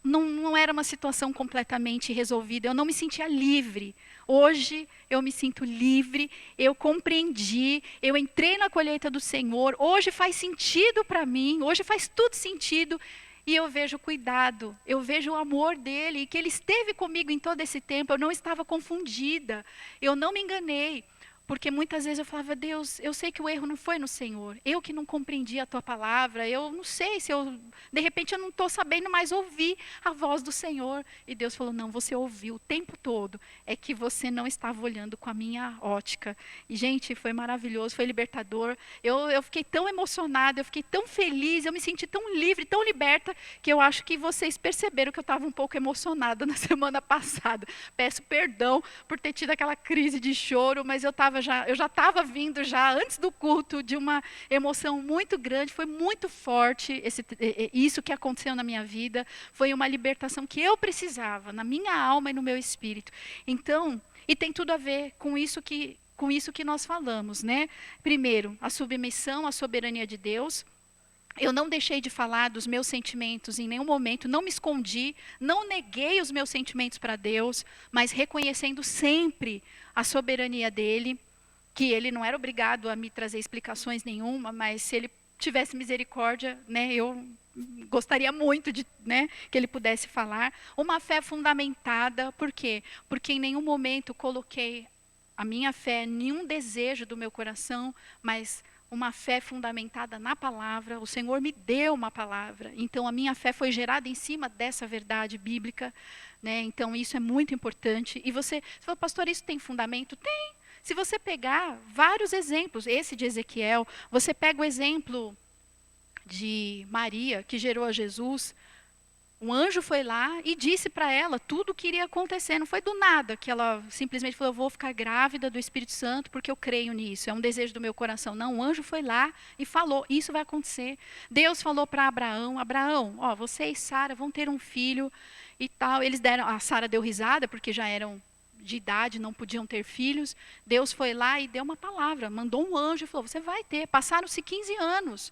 não era uma situação completamente resolvida, eu não me sentia livre. Hoje eu me sinto livre, eu compreendi, eu entrei na colheita do Senhor, hoje faz sentido para mim, hoje faz tudo sentido, e eu vejo o cuidado, eu vejo o amor dele, e que ele esteve comigo em todo esse tempo, eu não estava confundida, eu não me enganei. Porque muitas vezes eu falava, Deus, eu sei que o erro não foi no Senhor. Eu que não compreendi a tua palavra. Eu não sei se eu, de repente, eu não estou sabendo mais ouvir a voz do Senhor. E Deus falou, não, você ouviu o tempo todo. É que você não estava olhando com a minha ótica. E, gente, foi maravilhoso, foi libertador. Eu fiquei tão emocionada, eu fiquei tão feliz, eu me senti tão livre, tão liberta, que eu acho que vocês perceberam que eu estava um pouco emocionada na semana passada. Peço perdão por ter tido aquela crise de choro, mas eu já estava vindo já antes do culto de uma emoção muito grande, foi muito forte isso que aconteceu na minha vida, foi uma libertação que eu precisava, na minha alma e no meu espírito. Então, e tem tudo a ver com isso que nós falamos, né? Primeiro, a submissão à soberania de Deus. Eu não deixei de falar dos meus sentimentos em nenhum momento, não me escondi, não neguei os meus sentimentos para Deus, mas reconhecendo sempre a soberania dele, que ele não era obrigado a me trazer explicações nenhuma, mas se ele tivesse misericórdia, né, eu gostaria muito de, né, que ele pudesse falar. Uma fé fundamentada, por quê? Porque em nenhum momento coloquei a minha fé, nenhum desejo do meu coração, mas uma fé fundamentada na palavra. O Senhor me deu uma palavra, então a minha fé foi gerada em cima dessa verdade bíblica, né? Então isso é muito importante. E você fala, pastor, isso tem fundamento? Tem. Se você pegar vários exemplos, esse de Ezequiel, você pega o exemplo de Maria, que gerou a Jesus. Um anjo foi lá e disse para ela tudo o que iria acontecer. Não foi do nada que ela simplesmente falou, eu vou ficar grávida do Espírito Santo porque eu creio nisso. É um desejo do meu coração. Não, o anjo foi lá e falou, isso vai acontecer. Deus falou para Abraão, ó, você e Sara vão ter um filho e tal. Eles deram, a Sara deu risada porque já eram de idade, não podiam ter filhos. Deus foi lá e deu uma palavra, mandou um anjo e falou, você vai ter. Passaram-se 15 anos.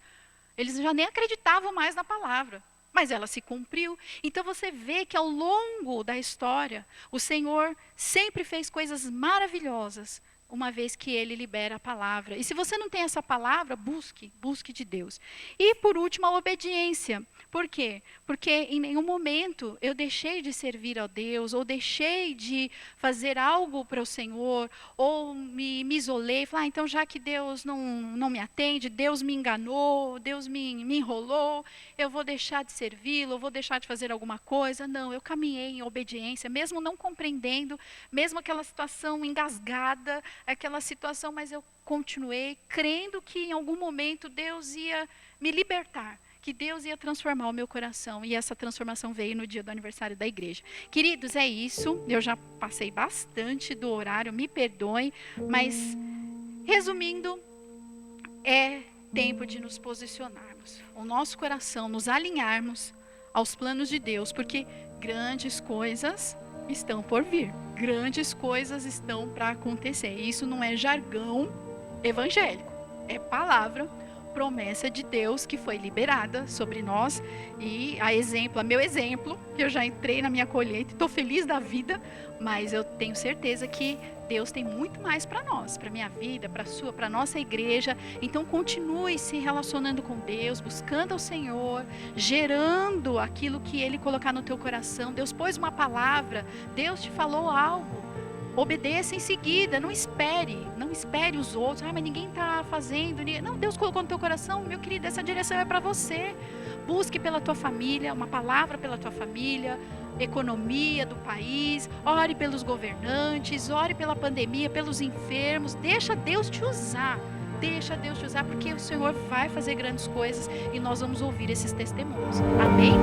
Eles já nem acreditavam mais na palavra. Mas ela se cumpriu. Então você vê que ao longo da história, o Senhor sempre fez coisas maravilhosas, uma vez que Ele libera a palavra. E se você não tem essa palavra, busque de Deus. E por último, a obediência. Por quê? Porque em nenhum momento eu deixei de servir a Deus, ou deixei de fazer algo para o Senhor, ou me isolei, falei, então já que Deus não me atende, Deus me enganou, Deus me enrolou, eu vou deixar de servi-lo, eu vou deixar de fazer alguma coisa. Não, eu caminhei em obediência, mesmo não compreendendo, mesmo aquela situação engasgada, aquela situação, mas eu continuei crendo que em algum momento Deus ia me libertar, que Deus ia transformar o meu coração, e essa transformação veio no dia do aniversário da igreja. Queridos, é isso, eu já passei bastante do horário, me perdoem, mas resumindo, é tempo de nos posicionarmos, o nosso coração, nos alinharmos aos planos de Deus, porque grandes coisas estão por vir, grandes coisas estão para acontecer. Isso não é jargão evangélico, é palavra promessa de Deus que foi liberada sobre nós. E a meu exemplo, que eu já entrei na minha colheita, estou feliz da vida, mas eu tenho certeza que Deus tem muito mais para nós, para minha vida, para a sua, para a nossa igreja. Então continue se relacionando com Deus, buscando ao Senhor, gerando aquilo que Ele colocar no teu coração. Deus pôs uma palavra, Deus te falou algo. Obedeça em seguida, não espere os outros. Mas ninguém está fazendo. Não, Deus colocou no teu coração, meu querido, essa direção é para você. Busque pela tua família, uma palavra pela tua família, economia do país, ore pelos governantes, ore pela pandemia, pelos enfermos. Deixa Deus te usar, porque o Senhor vai fazer grandes coisas e nós vamos ouvir esses testemunhos. Amém?